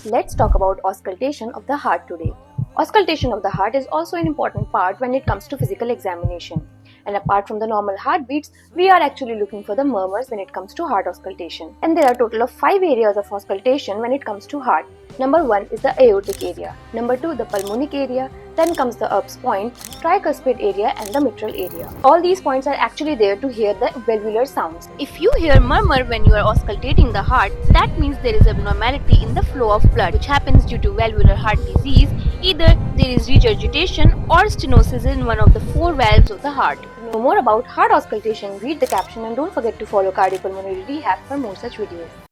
Let's talk about auscultation of the heart today. Auscultation of the heart is also an important part when it comes to physical examination. And apart from the normal heartbeats, we are actually looking for the murmurs when it comes to heart auscultation. And there are a total of 5 areas of auscultation when it comes to heart. Number 1 is the aortic area. Number 2, the pulmonic area. Then comes the Erb's point, tricuspid area and the mitral area. All these points are actually there to hear the valvular sounds. If you hear murmur when you are auscultating the heart, that means there is abnormality in the flow of blood which happens due to valvular heart disease. Either there is regurgitation or stenosis in one of the 4 valves of the heart. To know more about heart auscultation, read the caption and don't forget to follow Cardiopulmonary Rehab for more such videos.